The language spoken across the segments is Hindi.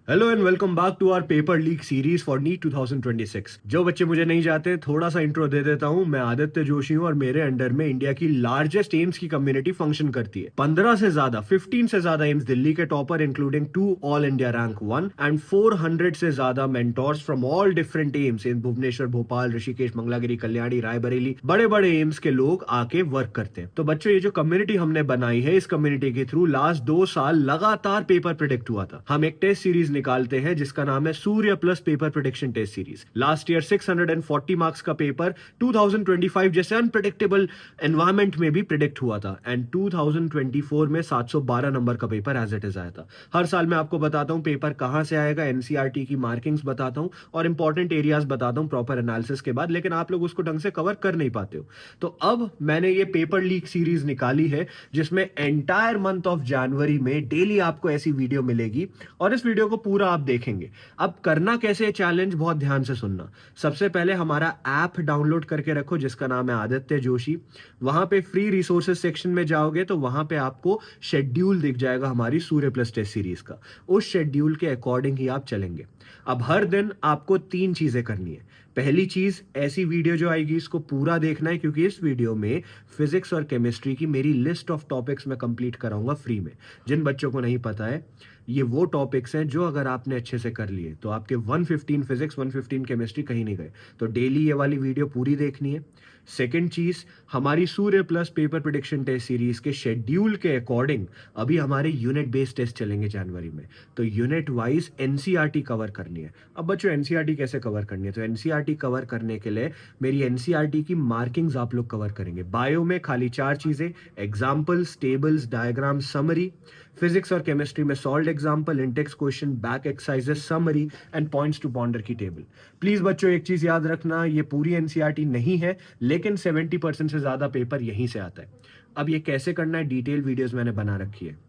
Hello and welcome back to our paper leak series for NEET 2026। जो बच्चे मुझे नहीं जानते, थोड़ा सा इंट्रो दे देता हूँ। मैं आदित्य जोशी हूँ और मेरे अंडर में इंडिया की लार्जेस्ट एम्स की कम्युनिटी फंक्शन करती है। 15 से ज्यादा एम्स दिल्ली के topper including 2 all India rank 1 and 400 से ज्यादा mentors from all different AIIMS in Bhubaneswar, Bhopal, Rishikesh, Mangalagiri, Kalyani, Raebareli, बड़े बड़े एम्स के लोग आके वर्क करते हैं। तो बच्चों, ये जो कम्युनिटी हमने बनाई है, इस कम्युनिटी के थ्रू लास्ट 2 साल लगातार पेपर प्रिडिक्ट हुआ था। हम एक टेस्ट सीरीज निकालते हैं जिसका नाम है Surya plus paper prediction test series. Last year 640 marks का पेपर 2025 जैसे अनप्रिडिक्टेबल एनवायरमेंट में भी प्रिडिक्ट हुआ था एंड 2024 में 712 नंबर का पेपर एज इट इज आया था। हर साल मैं आपको बताता हूं पेपर कहां से आएगा, एनसीईआरटी की मार्किंग्स बताता हूं और इंपॉर्टेंट एरियाज बताता हूं प्रॉपर एनालिसिस के बाद, लेकिन आप लोग उसको ढंग से कवर कर नहीं पाते हो। तो अब मैंने ये पेपर लीक सीरीज निकाली है जिसमें एंटायर मंथ ऑफ जनवरी में डेली आपको ऐसी वीडियो मिलेगी और इस वीडियो को पूरा आप देखेंगे। अब करना कैसे है, चैलेंज बहुत ध्यान से सुनना। सबसे पहले हमारा ऐप डाउनलोड करके रखो जिसका नाम है आदित्य जोशी। वहां पे फ्री रिसोर्सेज सेक्शन में जाओगे तो वहां पे आपको शेड्यूल दिख जाएगा हमारी सूर्य प्लस टेस्ट सीरीज का। उस शेड्यूल के अकॉर्डिंग ही आप चलेंगे। अब हर दिन आपको 3 चीजें करनी है। पहली चीज, ऐसी वीडियो जो आएगी इसको पूरा देखना है क्योंकि इस वीडियो में फिजिक्स और केमिस्ट्री की मेरी लिस्ट ऑफ टॉपिक्स मैं कंप्लीट कराऊंगा फ्री में। जिन बच्चों को नहीं पता है, ये वो टॉपिक्स हैं जो अगर आपने अच्छे से कर लिए तो आपके 115 फिजिक्स 115 केमिस्ट्री कहीं नहीं गए। तो डेली ये वाली वीडियो पूरी देखनी है। सेकंड चीज, हमारी Surya plus paper prediction test series के शेड्यूल के अकॉर्डिंग अभी हमारे यूनिट बेस्ड टेस्ट चलेंगे जनवरी में। तो यूनिट वाइज एनसीईआरटी कवर करनी है। अब बच्चों, एनसीईआरटी कैसे कवर करनी है? तो एनसीईआरटी कवर करने के लिए मेरी एनसीईआरटी की मार्किंग्स आप लोग कवर करेंगे। बायो में खाली 4 चीजें: examples, tables, diagram, summary. Physics और केमिस्ट्री में solve example, intext question, back exercises, summary and points to ponder की टेबल। प्लीज बच्चों, एक चीज याद रखना, ये पूरी एनसीईआरटी नहीं है लेकिन 70% से ज्यादा पेपर यहीं से आता है। अब ये कैसे करना है, डिटेल वीडियोस मैंने बना रखी है।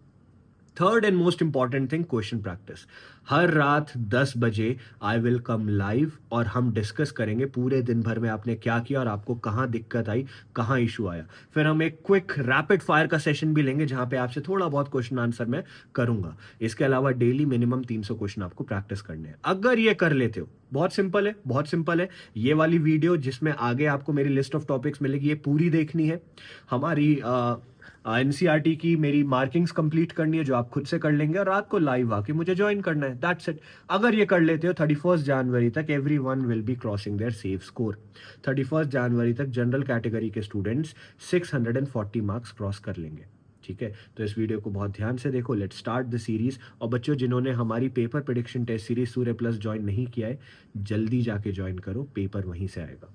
Third and most important thing, question practice. हर रात 10 बजे आई विल कम लाइव और हम डिस्कस करेंगे पूरे दिन भर में आपने क्या किया और आपको कहाँ दिक्कत आई, कहाँ इशू आया। फिर हम एक क्विक रैपिड फायर का सेशन भी लेंगे जहां पे आपसे थोड़ा बहुत क्वेश्चन आंसर मैं करूंगा। इसके अलावा डेली मिनिमम 300 क्वेश्चन आपको प्रैक्टिस करने हैं। अगर ये कर लेते हो, बहुत सिंपल है, बहुत सिंपल है। ये वाली वीडियो जिसमें आगे आपको मेरी लिस्ट ऑफ टॉपिक्स मिलेगी, ये पूरी देखनी है। हमारी एनसीईआरटी की मेरी मार्किंग्स कंप्लीट करनी है जो आप खुद से कर लेंगे और रात को लाइव आके मुझे ज्वाइन करना है। That's it. अगर ये कर लेते हो 31 जनवरी तक everyone will be crossing their safe score. 31 जनवरी तक जनरल कैटेगरी के स्टूडेंट्स 640 मार्क्स क्रॉस कर लेंगे। ठीक है, तो इस वीडियो को बहुत ध्यान से देखो। Let's start the series. और बच्चों, जिन्होंने हमारी पेपर प्रिडिक्शन टेस्ट सीरीज सूर्य प्लस ज्वाइन नहीं किया है, जल्दी जाके ज्वाइन करो, पेपर वहीं से आएगा।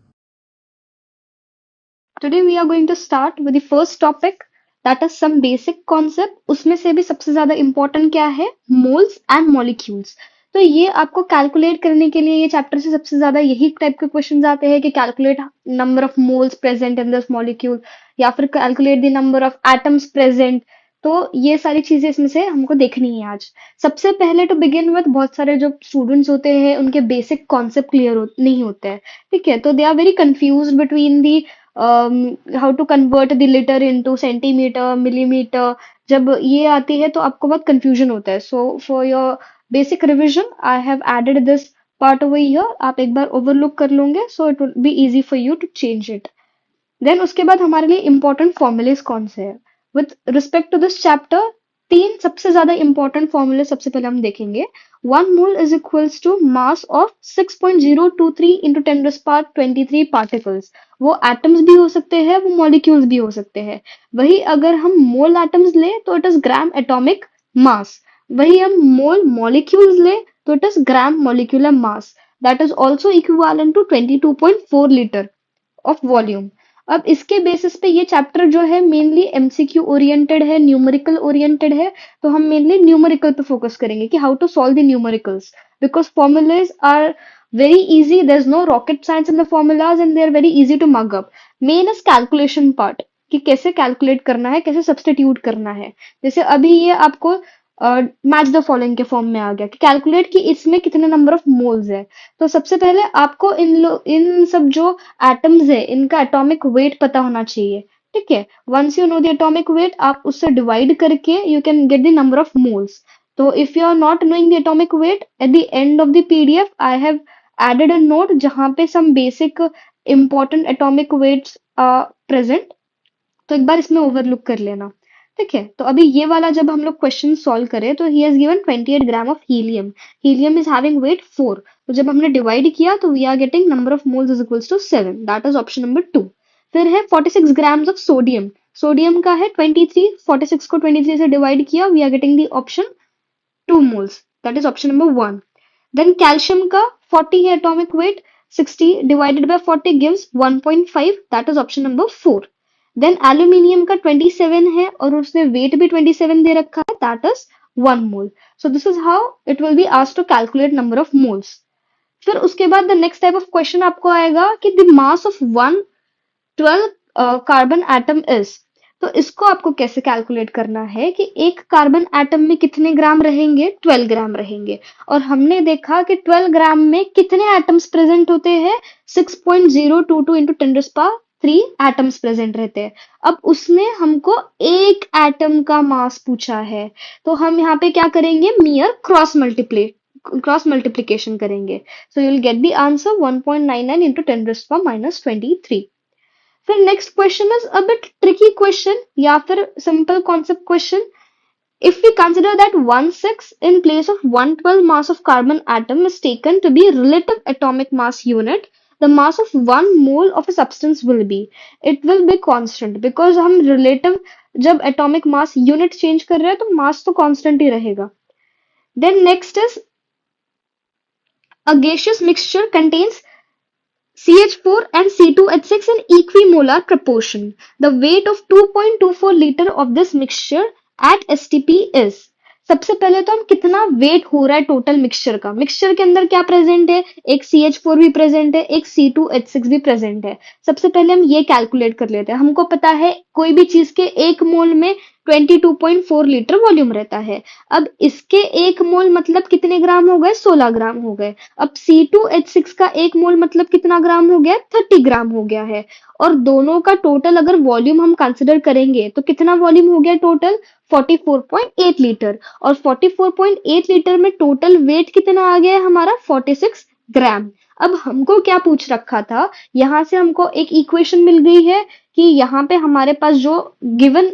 Today we are going to start with the first topic, that is some basic concept. उसमें से भी सबसे ज्यादा important क्या है? Moles and molecules. तो ये आपको कैलकुलेट करने के लिए ये चैप्टर से सबसे ज्यादा यही टाइप के क्वेश्चन आते हैं कि calculate number of moles present in this molecule या फिर calculate the number of atoms present. तो ये सारी चीजें इसमें से हमको देखनी है आज। सबसे पहले टू बिगिन विद, बहुत सारे जो स्टूडेंट्स होते हैं उनके बेसिक कॉन्सेप्ट नहीं होते हैं। ठीक है, तो they are very confuse between the how to convert the litre into centimetre, millimetre. जब ये आती है तो आपको बहुत कंफ्यूजन होता है। So for your basic revision I have added this part over here. आप एक बार ओवरलुक कर लोगे so it will be easy for you to change it. Then उसके बाद हमारे लिए इंपॉर्टेंट फॉर्मूलेस कौन से हैं with respect to this chapter. 3 सबसे ज्यादा इंपॉर्टेंट फॉर्मूले सबसे पहले हम देखेंगे। 1 mole is equals to mass of 6.023 into 10⁻23 particles. वो एटम्स भी हो सकते हैं, वो मॉलिक्यूल्स भी हो सकते हैं। वही अगर हम मोल एटम्स ले तो it is gram atomic mass. वही हम मोल मॉलिक्यूल्स ले तो it is gram molecular mass. That is also equivalent to 22.4 litre of volume. अब इसके बेसिस पे ये चैप्टर जो है मेनली एमसीक्यू ओरिएंटेड है, न्यूमेरिकल ओरिएंटेड है। तो हम मेनली न्यूमेरिकल पे फोकस करेंगे कि how to solve the numericals, because formulas are very easy. There's no rocket science in the formulas and they're very easy to mug up. Main is calculation part, कि कैसे कैलकुलेट करना है, कैसे सब्स्टिट्यूट करना है। जैसे अभी ये आपको मैच द फॉलोइंग के फॉर्म में आ गया कि कैलकुलेट कि इसमें कितने नंबर ऑफ मोल्स है। तो सबसे पहले आपको इन सब जो एटम्स है इनका एटॉमिक वेट पता होना चाहिए। ठीक है, once you know the atomic weight आप उससे डिवाइड करके you can get the number of moles. तो if you are not knowing the atomic weight, at the end of the PDF I have added a note जहां पे some basic important atomic weights are present, तो एक बार इसमें ओवरलुक कर लेना। ठीक है, तो अभी ये वाला जब हम लोग क्वेश्चन सॉल्व करें तो he has given 28 gram of helium, helium is having weight 4, तो जब हमने डिवाइड किया तो we are getting number of moles is equals to 7, that is option number 2। फिर है 46 ग्राम्स ऑफ सोडियम, सोडियम का है 23, 46 को 23 से डिवाइड किया, we are getting the option 2 moles, that is option number 1। Then calcium का 40 है atomic weight, 60 divided by 40 gives 1.5, that is option number 4। Then aluminium का 27 है और उसने weight भी 27 दे रखा है, that is 1 mole। So this is how it will be asked to calculate number of moles। फिर उसके बाद the next type of question आपको आएगा कि the mass of one 12 carbon atom is, तो इसको आपको कैसे कैलकुलेट करना है कि एक कार्बन एटम में कितने ग्राम रहेंगे, 12 ग्राम रहेंगे। और हमने देखा कि 12 ग्राम में कितने एटम्स प्रेजेंट होते हैं, 6.022 इंटू 10⁻³ एटम्स प्रेजेंट रहते हैं। अब उसने हमको एक एटम का मास पूछा है, तो हम यहाँ पे क्या करेंगे, मियर क्रॉस मल्टीप्लीकेशन करेंगे। सो you will get the answer 1.99 into 10⁻23। फिर next question is a bit tricky question या फिर simple concept question. If we consider that 1,6 in place of 112 mass of carbon atom is taken to be relative atomic mass unit, the mass of 1 mole of a substance will be, it will be constant because हम relative जब atomic mass unit change कर रहे हैं तो mass तो constant ही रहेगा। Then next is a gaseous mixture contains CH4 and C2H6 in equimolar proportion. The weight of 2.24 liter of this mixture at STP is, सबसे पहले तो हम कितना वेट हो रहा है टोटल मिक्सचर का, मिक्सचर के अंदर क्या प्रेजेंट है, एक CH4 भी प्रेजेंट है, एक C2H6 भी प्रेजेंट है। सबसे पहले हम ये कैलकुलेट कर लेते हैं। हमको पता है कोई भी चीज के एक मोल में 22.4 लीटर वॉल्यूम रहता है। अब इसके एक मोल मतलब कितने ग्राम हो गए, 16 ग्राम हो गए। अब C2H6 का एक मोल मतलब कितना ग्राम हो गया, 30 ग्राम हो गया है। और दोनों का टोटल अगर वॉल्यूम हम कंसिडर करेंगे तो कितना वॉल्यूम हो गया टोटल, 44.8 लीटर। और 44.8 लीटर में टोटल वेट कितना आ गया है हमारा, 46 ग्राम। अब हमको क्या पूछ रखा था, यहां से हमको एक इक्वेशन मिल गई है कि यहाँ पे हमारे पास जो गिवन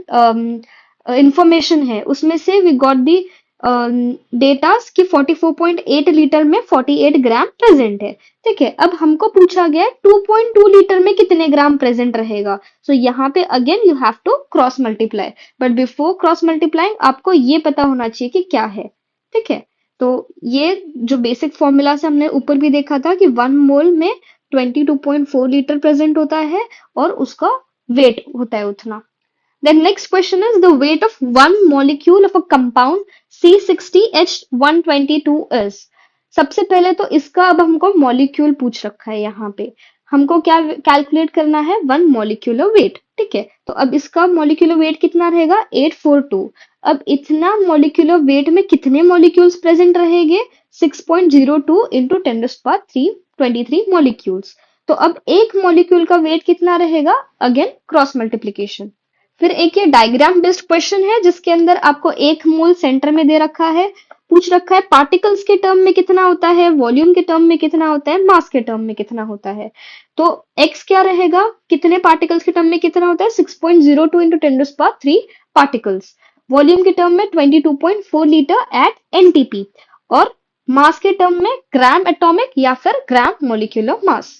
इंफॉर्मेशन है उसमें से वी गॉट दी डेटास कि 44.8 लीटर में 48 ग्राम प्रेजेंट है। ठीक है, अब हमको पूछा गया है 2.2 लीटर में कितने ग्राम प्रेजेंट रहेगा। सो यहाँ पे again you have to cross multiply, but before cross multiplying आपको ये पता होना चाहिए कि क्या है। ठीक है, तो ये जो बेसिक फॉर्मूला से हमने ऊपर भी देखा था कि 1 मोल में 22.4 लीटर प्रेजेंट होता है और उसका वेट होता है उतना। Then next question is the weight of one molecule of a compound C60H122 is. सबसे पहले तो इसका अब हमको मॉलिक्यूल पूछ रखा है, यहाँ पे हमको क्या कैलकुलेट करना है, वन मॉलिक्यूलर वेट। ठीक है, तो अब इसका मॉलिक्यूलर वेट कितना रहेगा, 842। अब इतना मॉलिक्यूलर वेट में कितने मॉलिक्यूल्स प्रेजेंट रहेंगे, 6.02 इंटू 10⁻³ मॉलिक्यूल्स। तो अब एक मॉलिक्यूल का वेट कितना रहेगा, अगेन क्रॉस मल्टीप्लीकेशन। फिर एक ये डायग्राम बेस्ड क्वेश्चन है जिसके अंदर आपको एक मोल सेंटर में दे रखा है, पूछ रखा है पार्टिकल्स के टर्म में कितना होता है, वॉल्यूम के टर्म में कितना होता है, मास के टर्म में कितना होता है। तो x क्या रहेगा, कितने पार्टिकल्स के टर्म में कितना होता है, 6.02 इंटू 10⁻³ पार्टिकल्स। वॉल्यूम के टर्म में 22.4 लीटर एट NTP। और मास के टर्म में ग्राम एटॉमिक या फिर gram molecular mass.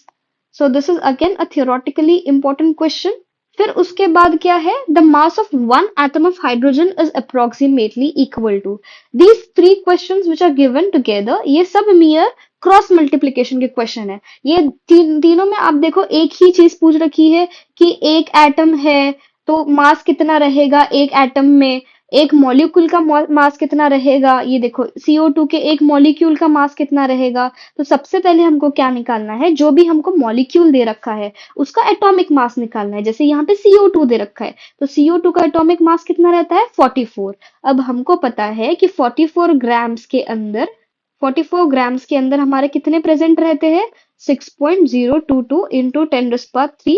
So this is again a theoretically important question. फिर उसके बाद क्या है, the mass of one atom of hydrogen is approximately equal to. These 3 questions which are given together, ये सब मियर क्रॉस मल्टीप्लीकेशन के क्वेश्चन है। ये तीनों में आप देखो एक ही चीज पूछ रखी है कि एक एटम है तो मास कितना रहेगा एक एटम में, एक मॉलिक्यूल का मास कितना रहेगा, ये देखो CO2 के एक मॉलिक्यूल का मास कितना रहेगा। तो सबसे पहले हमको क्या निकालना है, जो भी हमको मॉलिक्यूल दे रखा है उसका एटॉमिक मास निकालना है। जैसे यहाँ पे CO2 दे रखा है तो CO2 का एटॉमिक मास कितना रहता है, 44। अब हमको पता है कि 44 ग्राम्स के अंदर हमारे कितने प्रेजेंट रहते हैं, 6.022 into 10⁻³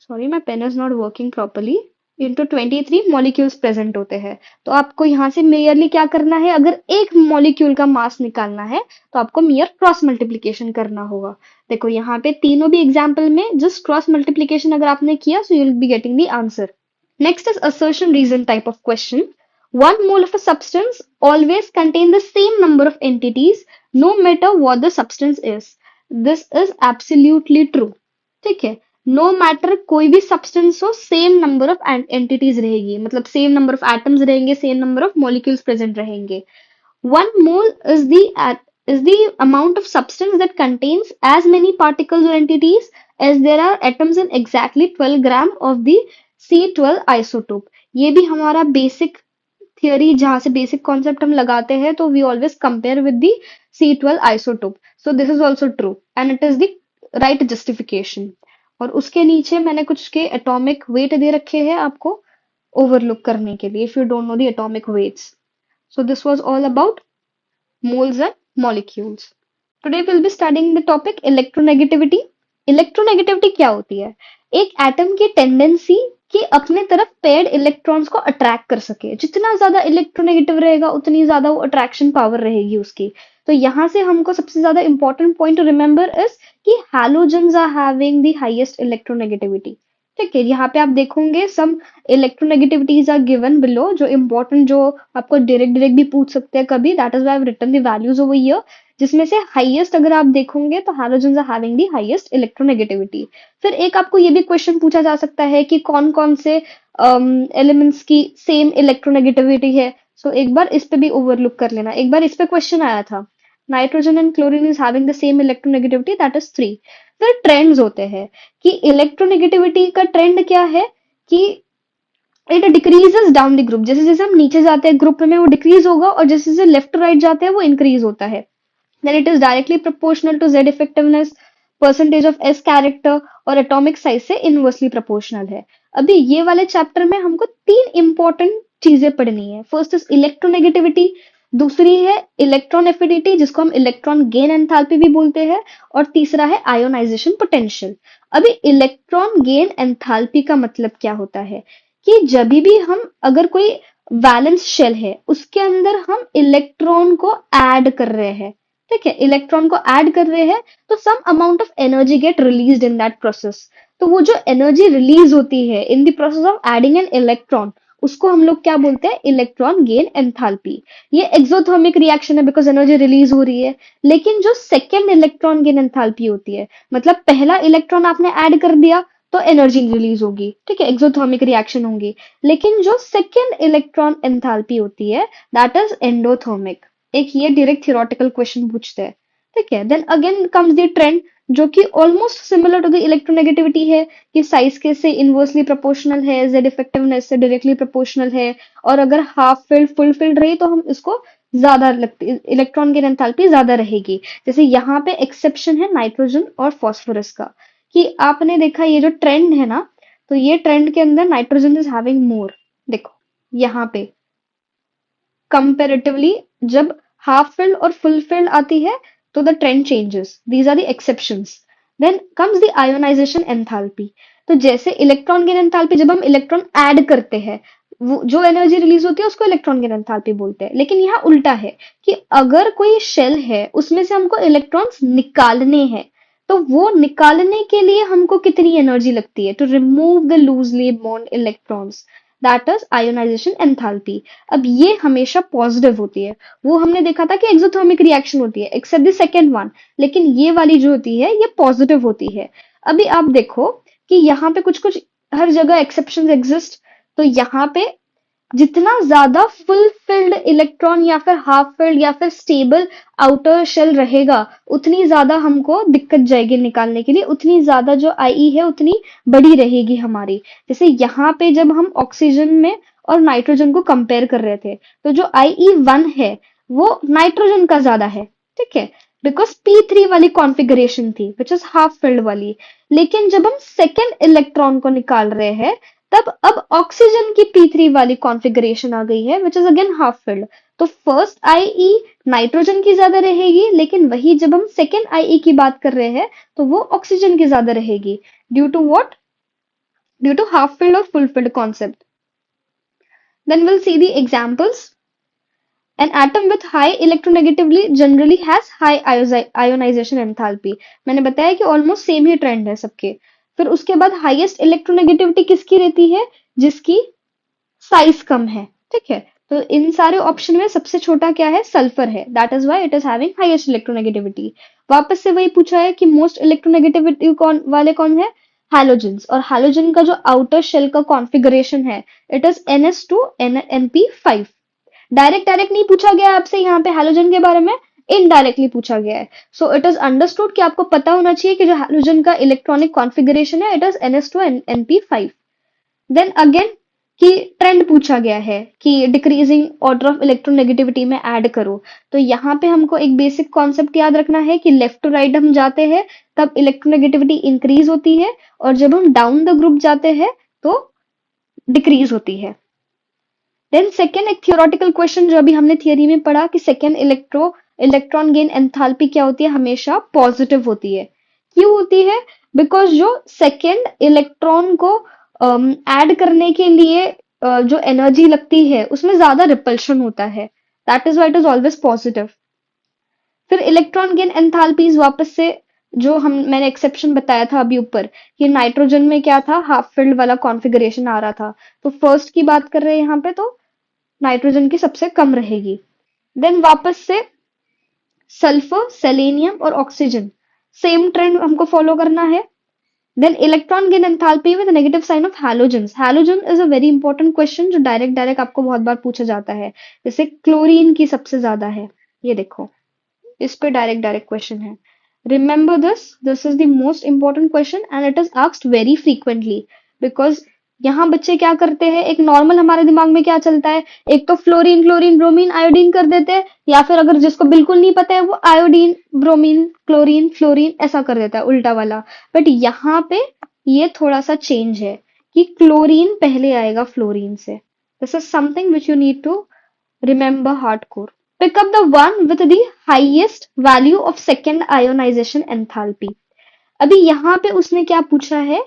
sorry my pen is not working properly. Into 23 molecules present होते हैं। तो आपको यहाँ से मेयरली क्या करना है, अगर एक मॉलिक्यूल का मास निकालना है तो आपको मेयर क्रॉस मल्टीप्लीकेशन करना होगा। देखो यहाँ पे तीनों भी एग्जाम्पल में जस्ट क्रॉस मल्टीप्लीकेशन अगर आपने किया सो you will be getting the answer. Next is assertion reason type of question. One mole of a substance always contain the same number of entities no matter what the substance is. This is absolutely true. ठीक है, नो मैटर कोई भी सब्सटेंस हो सेम नंबर ऑफ एंटिटीज रहेगी, मतलब सेम नंबर ऑफ एटम्स रहेंगे, same number of molecules present रहेंगे। One mole is the amount of substance that contains as many particles or entities as there are atoms in exactly 12 gram of the C12 isotope। ये भी हमारा बेसिक थियरी, जहां से बेसिक कॉन्सेप्ट हम लगाते हैं, तो we always compare with the C12 isotope. So this is also true and it is the right justification. और उसके नीचे मैंने कुछ के एटॉमिक वेट दे रखे हैं आपको ओवरलुक करने के लिए, if you don't know the atomic weights. So this was all about moles and molecules. Today we'll be studying the topic electronegativity. Electronegativity क्या होती है? एक एटम की टेंडेंसी कि अपने तरफ पेयर्ड इलेक्ट्रॉन्स को अट्रैक्ट कर सके। जितना ज्यादा इलेक्ट्रोनेगेटिव रहेगा उतनी ज्यादा वो अट्रैक्शन पावर रहेगी उसकी। तो यहाँ से हमको सबसे ज्यादा important point to remember is कि halogens are having the highest electronegativity. ठीक है, यहाँ पे आप देखोगे some electronegativities are given below, जो इंपॉर्टेंट, जो आपको डायरेक्ट डायरेक्ट भी पूछ सकते हैं कभी, that is why I have written the values over here. जिसमें से हाईएस्ट अगर आप देखोगे तो halogens are having the highest electronegativity. फिर एक आपको ये भी क्वेश्चन पूछा जा सकता है कि कौन कौन से एलिमेंट्स की सेम इलेक्ट्रोनेगेटिविटी है। सो एक बार इस पे भी ओवरलुक कर लेना, एक बार इस पे क्वेश्चन आया था, nitrogen and chlorine is having the same electronegativity, that is 3। फिर ट्रेंड्स होते हैं कि इलेक्ट्रोनेगेटिविटी का ट्रेंड क्या है कि it decreases down the group. जैसे जैसे हम नीचे जाते हैं ग्रुप में वो डिक्रीज होगा, और जैसे जैसे लेफ्ट टू राइट जाते हैं वो इंक्रीज होता है। then it is directly proportional to Z effectiveness, percentage of S character और atomic size से inversely proportional है। अभी ये वाले चैप्टर में हमको तीन इंपॉर्टेंट चीजें पढ़नी है। फर्स्ट इज इलेक्ट्रोनेगेटिविटी, दूसरी है इलेक्ट्रॉन एफिनिटी जिसको हम इलेक्ट्रॉन गेन एंथैल्पी भी बोलते हैं, और तीसरा है आयोनाइजेशन पोटेंशियल। अभी इलेक्ट्रॉन गेन एंथैल्पी का मतलब क्या होता है कि जब भी हम, अगर कोई वैलेंस शेल है उसके अंदर हम इलेक्ट्रॉन को ऐड कर रहे हैं, ठीक है, इलेक्ट्रॉन को ऐड कर रहे हैं, तो some amount of energy get released in that process. तो वो जो एनर्जी रिलीज होती है in the process of adding an electron, उसको हम लोग क्या बोलते हैं, इलेक्ट्रॉन गेन एंथैल्पी। ये एक्सोथर्मिक रिएक्शन है बिकॉज एनर्जी रिलीज हो रही है। लेकिन जो सेकेंड इलेक्ट्रॉन गेन एंथैल्पी होती है, मतलब पहला इलेक्ट्रॉन आपने ऐड कर दिया तो एनर्जी रिलीज होगी, ठीक है, एक्सोथर्मिक रिएक्शन होंगी। लेकिन जो सेकेंड इलेक्ट्रॉन एंथैल्पी होती है दैट इज एंडोथर्मिक। एक ये डायरेक्ट थियोरेटिकल क्वेश्चन पूछते हैं, ठीक है। Then again comes the trend जो कि almost similar to the electronegativity है कि साइज के से इनवर्सली प्रोपोर्शनल है, जेड इफेक्टिवनेस से डायरेक्टली प्रोपोर्शनल है, और अगर हाफ फिल्ड फुल फिल्ड रही तो हम इसको ज्यादा लगती, इलेक्ट्रॉन की एंथैल्पी ज्यादा रहेगी। जैसे यहाँ पे एक्सेप्शन है नाइट्रोजन और फॉस्फोरस का, कि आपने देखा ये जो ट्रेंड है ना, तो ये ट्रेंड के अंदर नाइट्रोजन इज हैविंग मोर। देखो यहाँ पे कंपेरेटिवली जब हाफ फिल्ड और फुल फिल्ड आती है तो the trend changes, these are the exceptions. Then comes the ionisation enthalpy. तो जैसे इलेक्ट्रॉन गेन एंथैल्पी, जब हम इलेक्ट्रॉन ऐड करते हैं वो जो एनर्जी रिलीज होती है उसको इलेक्ट्रॉन गेन एंथैल्पी बोलते हैं। लेकिन यहाँ उल्टा है कि अगर कोई शेल है उसमें से हमको इलेक्ट्रॉन्स निकालने हैं, तो वो निकालने के लिए हमको कितनी एनर्जी लगती है, to remove the loosely bond electrons, that is ionisation enthalpy. अब ये हमेशा पॉजिटिव होती है। वो हमने देखा था कि एक्सोथर्मिक रिएक्शन होती है एक्सेप्ट द सेकेंड वन, लेकिन ये वाली जो होती है ये पॉजिटिव होती है। अभी आप देखो कि यहाँ पे कुछ कुछ हर जगह एक्सेप्शन एग्जिस्ट। तो यहाँ पे जितना ज्यादा फुल फिल्ड इलेक्ट्रॉन या फिर हाफ फिल्ड या फिर स्टेबल आउटर शेल रहेगा उतनी ज्यादा हमको दिक्कत जाएगी निकालने के लिए, उतनी ज्यादा जो आई है उतनी बड़ी रहेगी हमारी। जैसे यहाँ पे जब हम ऑक्सीजन में और नाइट्रोजन को कंपेयर कर रहे थे तो जो IE1 है वो नाइट्रोजन का ज्यादा है, ठीक है, बिकॉज P3 वाली कॉन्फ़िगरेशन थी विच इज हाफ फिल्ड वाली। लेकिन जब हम सेकेंड इलेक्ट्रॉन को निकाल रहे हैं तब अब ऑक्सीजन की P3 वाली कॉन्फ़िगरेशन आ गई है which is again half filled. तो फर्स्ट IE नाइट्रोजन की ज्यादा रहेगी, लेकिन वही जब हम सेकेंड IE की बात कर रहे हैं तो वो ऑक्सीजन की ज्यादा रहेगी, due to what, due to half-filled or full-filled concept. Then we'll see the examples. An atom with high electronegativity generally has high ionization enthalpy. मैंने बताया कि ऑलमोस्ट सेम ही ट्रेंड है सबके. फिर उसके बाद हाईएस्ट इलेक्ट्रोनेगेटिविटी किसकी रहती है? जिसकी साइज कम है. ठीक है, तो इन सारे ऑप्शन में सबसे छोटा क्या है? सल्फर है. That is why it is having highest electronegativity. वापस से वही पूछा है कि मोस्ट इलेक्ट्रोनेगेटिविटी कौन है? हैलोजेंस. और हैलोजन का जो आउटर शेल का कॉन्फ़िगरेशन है, it is NS2 NP5. Direct direct नहीं पूछा गया आपसे यहाँ पे हैलोजन के बारे में, इनडायरेक्टली पूछा गया है. सो इट इज अंडरस्टूड कि आपको पता होना चाहिए कि जो हैलोजन का इलेक्ट्रॉनिक कॉन्फ़िगरेशन है, it is NS2 NP5. Then again कि ट्रेंड पूछा गया है कि डिक्रीजिंग ऑर्डर ऑफ इलेक्ट्रोनेगेटिविटी में ऐड करो. तो यहाँ पे हमको एक बेसिक कॉन्सेप्ट याद रखना है कि लेफ्ट टू राइट हम जाते हैं तब इलेक्ट्रोनेगेटिविटी इंक्रीज होती है, और जब हम डाउन द ग्रुप जाते हैं तो डिक्रीज होती है. देन सेकेंड एक थियोरेटिकल क्वेश्चन जो अभी हमने थियरी में पढ़ा कि सेकेंड इलेक्ट्रॉन गेन एंथैल्पी क्या होती है? हमेशा पॉजिटिव होती है. क्यों होती है? बिकॉज जो सेकेंड इलेक्ट्रॉन को ऐड करने के लिए जो एनर्जी लगती है उसमें ज्यादा रिपल्शन होता है. That is why it is always positive. फिर इलेक्ट्रॉन गेन एंथैल्पीज वापस से जो मैंने एक्सेप्शन बताया था अभी ऊपर कि नाइट्रोजन में क्या था? हाफ फिल्ड वाला कॉन्फ़िगरेशन आ रहा था. तो फर्स्ट की बात कर रहे हैं यहाँ पे, तो नाइट्रोजन की सबसे कम रहेगी. देन वापस से सल्फर, सेलेनियम और ऑक्सीजन, सेम ट्रेंड हमको फॉलो करना है. Then electron gain enthalpy with negative sign of halogens. Halogen is a very important question जो डायरेक्ट आपको बहुत बार पूछा जाता है. जैसे क्लोरीन की सबसे ज्यादा है, ये देखो, इस पे डायरेक्ट क्वेश्चन है. Remember this is the most important question and it is asked very frequently because यहाँ बच्चे क्या करते हैं? एक नॉर्मल हमारे दिमाग में क्या चलता है? एक तो फ्लोरीन, क्लोरीन, ब्रोमीन, आयोडीन कर देते हैं, या फिर अगर जिसको बिल्कुल नहीं पता है वो आयोडीन, ब्रोमीन, क्लोरीन, फ्लोरीन ऐसा कर देता है, उल्टा वाला. बट यहाँ पे ये थोड़ा सा चेंज है कि क्लोरीन पहले आएगा फ्लोरीन से. This is something which you need to remember hardcore. Pick up the one with the highest value of second ionization enthalpy. अभी यहाँ पे उसने क्या पूछा है?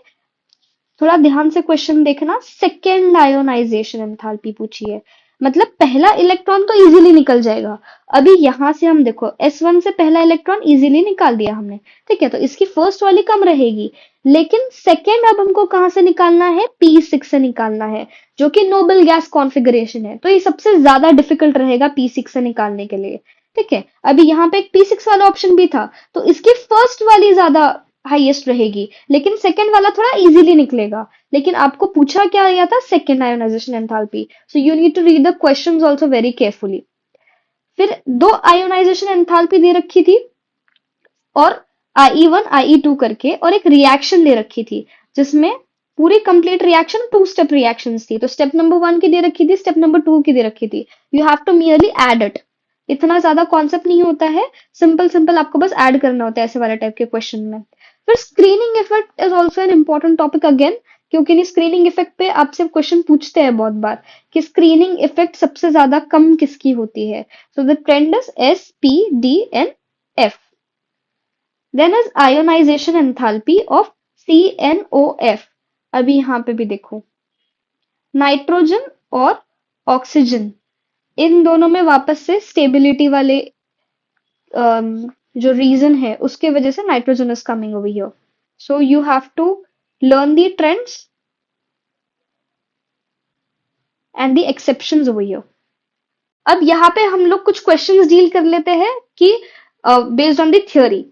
थोड़ा ध्यान से क्वेश्चन देखना. सेकेंड आयोनाइजेशन एंथैल्पी पूछी है, मतलब पहला इलेक्ट्रॉन तो इजीली निकल जाएगा. अभी यहां से हम देखो S1 से पहला इलेक्ट्रॉन इजीली निकाल दिया हमने. ठीक है, तो इसकी फर्स्ट वाली कम रहेगी, लेकिन सेकेंड अब हमको कहां से निकालना है? P6 से निकालना है, जो कि नोबल गैस कॉन्फ़िगरेशन है. तो ये सबसे ज्यादा डिफिकल्ट रहेगा P6 से निकालने के लिए. ठीक है, अभी यहाँ पे एक P6 वाला ऑप्शन भी था, तो इसकी फर्स्ट वाली ज्यादा हाईएस्ट रहेगी, लेकिन सेकंड वाला थोड़ा इजीली निकलेगा. लेकिन आपको पूछा क्या गया था? Second ionisation enthalpy. So you need to read the questions also very carefully. फिर दो आयोनाइजेशन एंथैल्पी दे रखी थी और IE1 IE2 करके, और एक रिएक्शन दे रखी थी जिसमें पूरी कंप्लीट रिएक्शन 2 स्टेप रिएक्शंस थी. तो स्टेप नंबर 1 की दे रखी थी, स्टेप नंबर 2 की दे रखी थी. You have to merely add it. इतना ज्यादा कॉन्सेप्ट नहीं होता है, सिंपल आपको बस ऐड करना होता है ऐसे वाले टाइप के क्वेश्चन में. फिर screening effect is also an important topic again, क्योंकि स्क्रीनिंग इफेक्ट पे आपसे क्वेश्चन पूछते हैं बहुत बार कि स्क्रीनिंग इफेक्ट सबसे ज्यादा कम किसकी होती है. So the trend is SPDNF. Then is ionisation enthalpy of CNOF. अभी यहाँ पे भी देखो, नाइट्रोजन और ऑक्सीजन, इन दोनों में वापस से स्टेबिलिटी वाले जो रीजन है उसके वजह से nitrogen is coming over here. So you have to learn the trends and the exceptions over here. अब यहाँ पे हम लोग कुछ क्वेश्चंस डील कर लेते हैं कि बेस्ड ऑन द थ्योरी.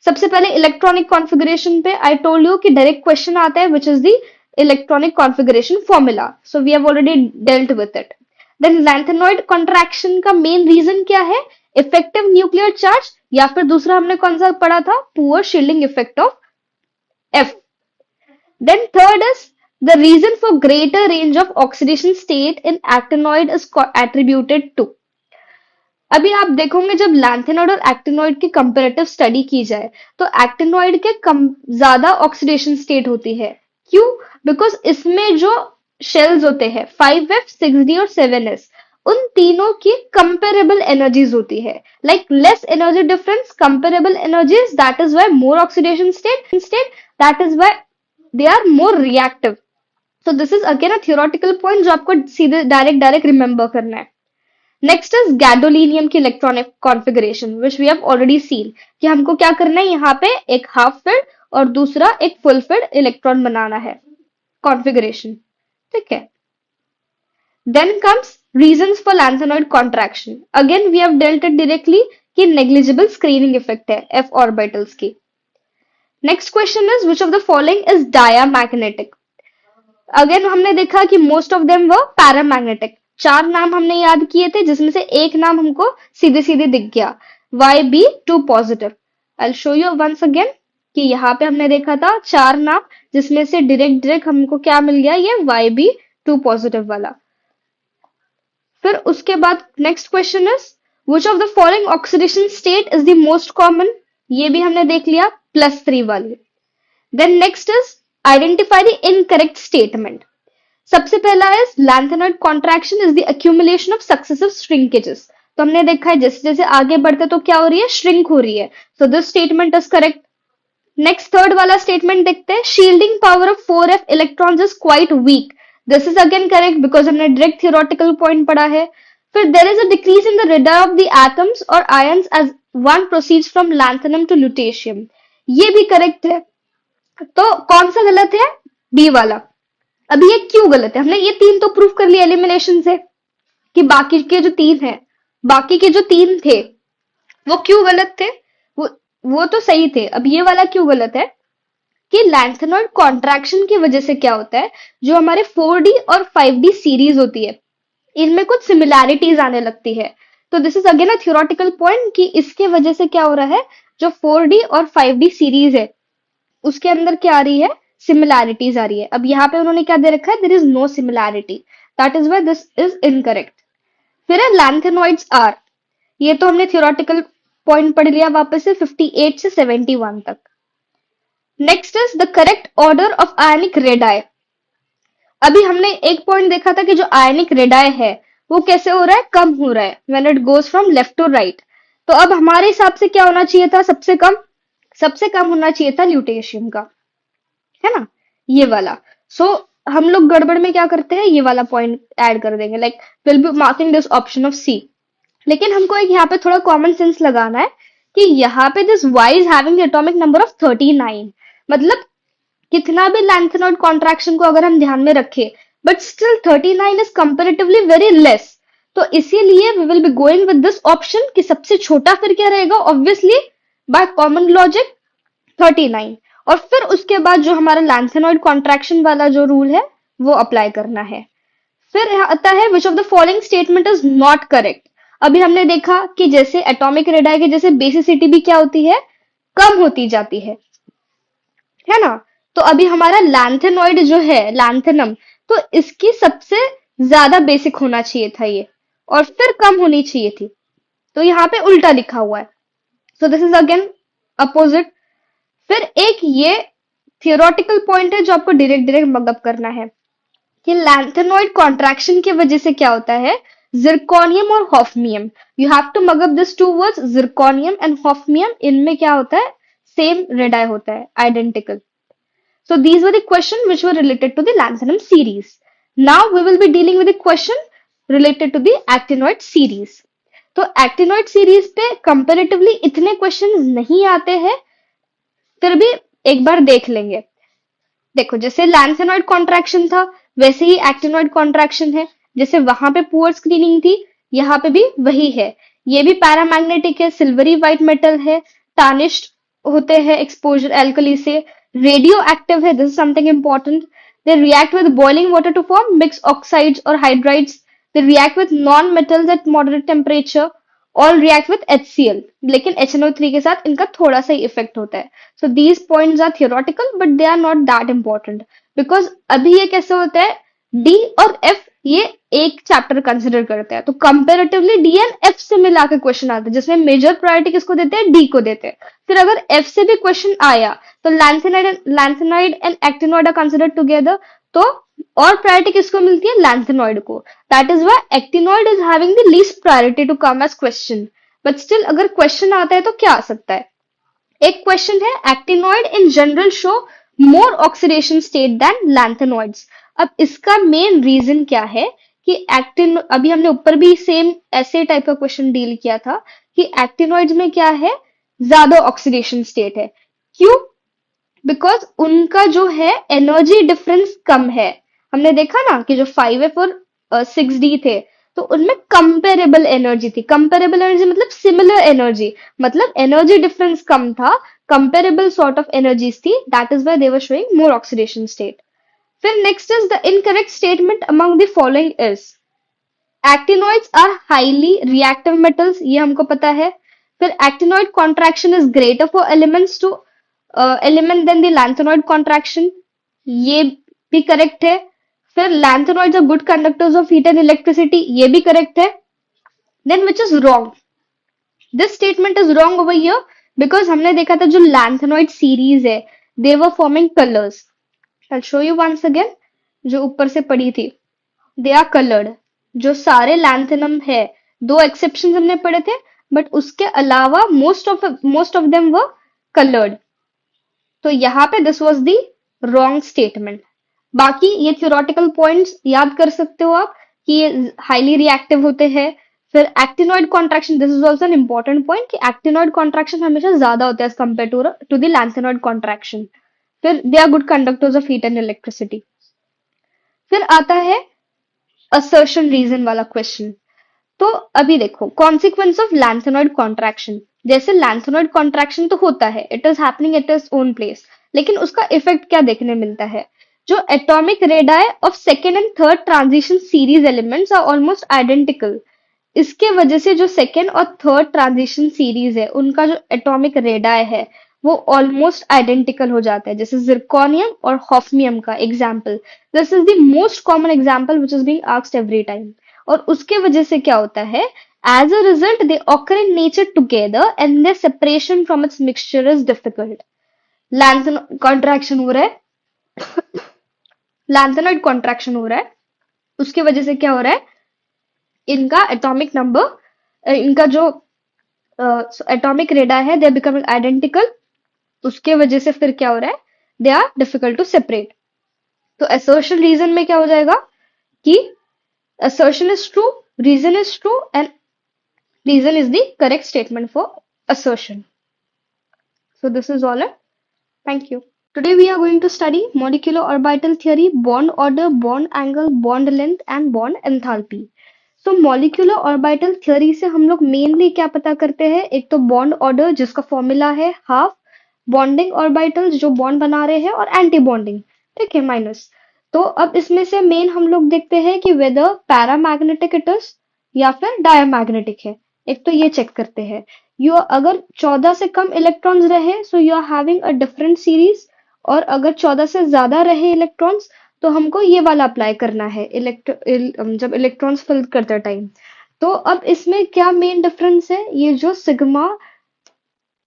सबसे पहले इलेक्ट्रॉनिक कॉन्फ़िगरेशन पे आई टोल्ड यू कि डायरेक्ट क्वेश्चन आता है which is the electronic configuration formula. So we have already dealt with it. Then lanthanoid contraction का मेन रीजन क्या है? इफेक्टिव न्यूक्लियर चार्ज, या फिर दूसरा हमने कौन सा पढ़ा था? Poor shielding effect of F. Then third is the reason for greater range of oxidation state in actinoid is attributed to. अभी आप देखोगे जब लैंथेनॉइड और एक्टिनॉइड की कंपैरेटिव स्टडी की जाए तो एक्टिनॉइड के कम ज्यादा ऑक्सीडेशन स्टेट होती है. क्यों? बिकॉज इसमें जो शेल्स होते हैं 5F, 6D और 7S, उन तीनों की कंपेरेबल एनर्जीज होती है. Like less energy difference, comparable energies, that is why more oxidation state, that is why they are more reactive. So this is again a theoretical point जो आपको सीधे डायरेक्ट रिमेंबर करना है. नेक्स्ट इज गैडोलिनियम की electronic configuration which we have already seen कि हमको क्या करना है, यहाँ पे एक हाफ फिल्ड और दूसरा एक फुल फिल्ड इलेक्ट्रॉन बनाना है कॉन्फ़िगरेशन. ठीक है. Then comes reasons for lanthanoid contraction. Again we have dealt it directly कि नेग्लिजिबल स्क्रीनिंग इफेक्ट है एफ ऑर्बिटल्स की. Next question is which of the following is diamagnetic. Again हमने देखा कि most of them were paramagnetic. 4 नाम हमने याद किए थे जिसमें से एक नाम हमको सीधे सीधे दिख गया, YB2 positive. I show you once again कि यहाँ पे हमने देखा था 4 नाम जिसमें से डायरेक्ट हमको क्या मिल गया, ये YB2 पॉजिटिव वाला. फिर उसके बाद next question is which of the following oxidation state is the most common. ये भी हमने देख लिया, +3 वाली. Then next is identify the incorrect statement. सबसे पहला is lanthanoid contraction is the accumulation of successive shrinkages. तो हमने देखा है जैसे जैसे आगे बढ़ते तो क्या हो रही है, श्रिंक हो रही है. So this statement is correct. Next third वाला स्टेटमेंट देखते हैं, shielding power of 4f electrons is quite weak. This is again correct because हमने डायरेक्ट थियोरेटिकल पॉइंट पढ़ा है. फिर there is a decrease in the radii of the atoms और ions as one proceeds from lanthanum to lutetium. ये भी करेक्ट है. तो कौन सा गलत है, बी वाला. अभी ये क्यों गलत है, हमने ये 3 तो प्रूव कर लिया एलिमिनेशन से कि बाकी के जो 3 हैं, बाकी के जो 3 थे वो क्यों गलत थे, वो तो सही थे. अब ये वाला क्यों गलत है कि लैंथेनॉइड कॉन्ट्रैक्शन की वजह से क्या होता है, जो हमारे 4D और 5D सीरीज होती है इनमें कुछ सिमिलैरिटीज आने लगती है. तो this is again a theoretical point कि इसके वजह से क्या हो रहा है, जो 4D और 5D सीरीज है उसके अंदर क्या आ रही है, सिमिलैरिटीज आ रही है. अब यहाँ पे उन्होंने क्या दे रखा है, there is no similarity, that is why this is incorrect. फिर है लैंथेनॉइड्स आर. ये तो हमने थ्योरेटिकल पॉइंट पढ़ लिया वापस से 58 से 71 तक. Next is the correct order of ionic radii. अभी हमने एक पॉइंट देखा था कि जो आयनिक रेडाई है वो कैसे हो रहा है, कम हो रहा है when it goes from left to right. तो अब हमारे हिसाब से क्या होना चाहिए था, सबसे कम होना चाहिए था ल्यूटेशियम का, है ना, ये वाला. सो हम लोग गड़बड़ में क्या करते हैं, ये वाला पॉइंट ऐड कर देंगे, like will be marking this option of C. लेकिन हमको एक यहाँ पे थोड़ा कॉमन सेंस लगाना है कि यहाँ पे this y is having the atomic number of 39. मतलब कितना भी लैंथेनॉइड कॉन्ट्रैक्शन को अगर हम ध्यान में रखें, but still 39 is comparatively very less. तो इसीलिए we will be going with this option कि सबसे छोटा फिर क्या रहेगा, ऑब्वियसली बाय कॉमन लॉजिक 39. और फिर उसके बाद जो हमारा लैंथेनॉइड कॉन्ट्रैक्शन वाला जो रूल है वो अप्लाई करना है. फिर आता है विच of the following statement is not correct. अभी हमने देखा कि जैसे एटॉमिक रेडाई के जैसे बेसिसिटी भी क्या होती है, कम होती जाती है ना. तो अभी हमारा लैंथेनॉइड जो है, लैंथेनम, तो इसकी सबसे ज्यादा बेसिक होना चाहिए था ये, और फिर कम होनी चाहिए थी. तो यहाँ पे उल्टा लिखा हुआ है. So this is again opposite. फिर एक ये थियोरेटिकल पॉइंट है जो आपको डायरेक्ट मगअप करना है कि लैंथेनॉइड कॉन्ट्रैक्शन की वजह से क्या होता है, जिरकोनियम और hafnium. You have to mug up this 2 words, zirconium and hafnium. इनमें क्या होता है, सेम रेडाई होता है, identical. So these were the questions which were related to the lanthanum series. Now we will be dealing with the question related to the actinoid series. तो actinoid series पे comparatively इतने questions नहीं आते हैं, फिर भी एक बार देख लेंगे. देखो जैसे लैंथेनॉइड कॉन्ट्रैक्शन था वैसे ही एक्टिनॉइड कॉन्ट्रैक्शन है. जैसे वहां पे पुअर स्क्रीनिंग थी, यहाँ पे भी वही है. ये भी पैरामैग्नेटिक है, सिल्वरी व्हाइट मेटल है, टार्निश्ड होते हैं एक्सपोजर एल्कली से, radioactive है, this is something important. They react with boiling water to form mixed oxides or hydrides. They react with non-metals at moderate temperature. All react with HCl. लेकिन HNO3 के साथ इनका थोड़ा सा ही इफेक्ट होता है. So these points are theoretical, but they are not that important. Because अभी ये कैसे होता है, D और F ये एक चैप्टर कंसिडर करते हैं, तो कंपेरेटिवली डी एंड एफ से मिला के क्वेश्चन आता है, जिसमें मेजर प्रायोरिटी किसको देते हैं, डी को देते हैं. फिर अगर एफ से भी क्वेश्चन आया तो lanthanide and actinoid are considered together, तो और प्रायोरिटी किसको मिलती है, लैंथेनॉइड को. That is why actinoid is having the least priority to come as question. But still अगर क्वेश्चन आता है तो क्या आ सकता है. एक क्वेश्चन है, actinoid in general show more oxidation state than lanthanoids. अब इसका मेन रीजन क्या है कि एक्टिन, अभी हमने ऊपर भी सेम ऐसे टाइप का क्वेश्चन डील किया था कि एक्टिनॉइड्स में क्या है, ज्यादा ऑक्सीडेशन स्टेट है। क्यों? बिकॉज उनका जो है एनर्जी डिफरेंस कम है। हमने देखा ना कि जो 5F और 6D थे, तो उनमें कंपेरेबल एनर्जी थी। कंपेरेबल एनर्जी मतलब सिमिलर एनर्जी, मतलब एनर्जी डिफरेंस कम था, कंपेरेबल सॉर्ट ऑफ एनर्जीज थी, that is why they were showing more oxidation state. फिर next is the incorrect statement among the following is actinoids are highly reactive metals, ये हमको पता है। फिर actinoid contraction is greater for elements to element than the lanthanoid contraction, ये भी करेक्ट है। फिर lanthanoids are good conductors of heat and electricity, ये भी करेक्ट है। then which is wrong? This statement is wrong over here because हमने देखा था जो lanthanoid series है, they were forming colors. I'll show you once again, जो ऊपर से पड़ी थी, दे आर कलर्ड। जो सारे लैंथेनम है, दो एक्सेप्शन हमने पढ़े थे, बट उसके अलावा most of them were coloured. तो यहाँ पे this was the wrong statement. बाकी ये थ्योरेटिकल पॉइंट्स याद कर सकते हो आप कि ये हाईली रिएक्टिव होते हैं। फिर actinoid contraction, this is also an important point कि एक्टिनॉइड कॉन्ट्रैक्शन हमेशा ज्यादा होता है as compare to the lanthanoid contraction. फिर they are good conductors of heat and electricity. फिर आता है असर्शन रीजन वाला क्वेश्चन। तो अभी देखो कॉन्सिक्वेंस ऑफ लैंथेनॉइड कॉन्ट्रैक्शन, जैसे लैंथेनॉइड कॉन्ट्रैक्शन तो होता है, it is happening at its own place, लेकिन उसका इफेक्ट क्या देखने मिलता है? जो atomic radii of second and third transition series elements are almost identical. इसके वजह से जो सेकेंड और थर्ड ट्रांजिशन सीरीज है, उनका जो एटॉमिक रेडाई है वो ऑलमोस्ट आइडेंटिकल हो जाता है। जैसे जिरकोनियम और हॉफनियम का example, this is the most common example which is being asked every time. और उसके वजह से क्या होता है, as a result they occur in nature together and their separation from its mixture is difficult. Lanthanoid contraction हो रहा है, लैंथेनॉइड कॉन्ट्रैक्शन हो रहा है, उसके वजह से क्या हो रहा है, इनका एटॉमिक नंबर, इनका जो एटॉमिक रेडा है, दे आर बिकमिंग आइडेंटिकल। उसके वजह से फिर क्या हो रहा है, they are difficult to separate. तो असर्शन रीजन में क्या हो जाएगा कि assertion is true, reason is true, and reason is the correct statement for assertion. So this is all. Thank you. Today we are going to study molecular orbital theory, bond order, bond angle, bond length, and bond enthalpy. So molecular orbital theory से हम लोग mainly क्या पता करते हैं? एक तो bond order जिसका फॉर्मूला है half, bonding orbitals जो बॉन्ड बना रहे हैं, और एंटी बॉन्डिंग, ठीक है, माइनस। तो अब इसमें से मेन हम लोग देखते हैं कि वेदर पैरामैग्नेटिक इट इज या फिर डायमैग्नेटिक है। एक तो ये चेक करते हैं, यू अगर 14 से कम इलेक्ट्रॉन्स रहे so you are having a different series, और अगर 14 से ज्यादा रहे इलेक्ट्रॉन्स तो हमको ये वाला अप्लाई करना है जब इलेक्ट्रॉन्स फिल करते टाइम। तो अब इसमें क्या मेन डिफरेंस है, ये जो सिग्मा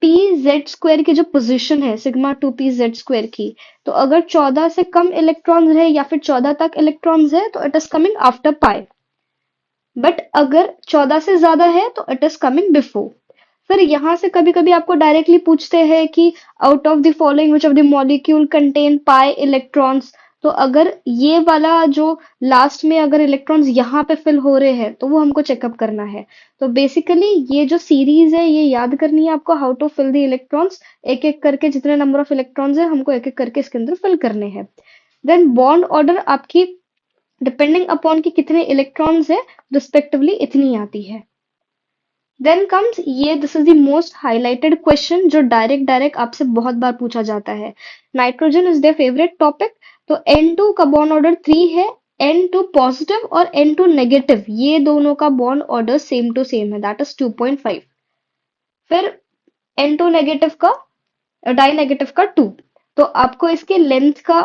पी जेड स्क्वायर की जो पोजीशन है, सिग्मा 2p जेड स्क्वायर की, तो अगर 14 से कम इलेक्ट्रॉन्स है या फिर 14 तक इलेक्ट्रॉन्स है तो it is coming after pi, but अगर 14 से ज्यादा है तो इट इज कमिंग बिफोर। फिर यहाँ से कभी कभी आपको डायरेक्टली पूछते हैं कि out of the following which of the molecule contain pi electrons, तो अगर ये वाला जो लास्ट में अगर इलेक्ट्रॉन्स यहाँ पे फिल हो रहे हैं तो वो हमको चेकअप करना है। तो बेसिकली ये जो सीरीज है ये याद करनी है आपको, how to fill the electrons, एक एक करके जितने नंबर ऑफ इलेक्ट्रॉन्स है हमको एक एक करके इसके अंदर फिल करने हैं। देन बॉन्ड ऑर्डर आपकी डिपेंडिंग अपॉन कि कितने इलेक्ट्रॉन्स है रिस्पेक्टिवली इतनी आती है। देन कम्स ये, this is the most highlighted question जो डायरेक्ट आपसे बहुत बार पूछा जाता है। Nitrogen is their favourite topic. तो N2 का बॉन्ड ऑर्डर 3 है, N2 पॉजिटिव और N2 नेगेटिव, ये दोनों का bond order same to same है, दैट इज 2.5। फिर N2 नेगेटिव का, डाई नेगेटिव का 2। तो आपको इसके लेंथ का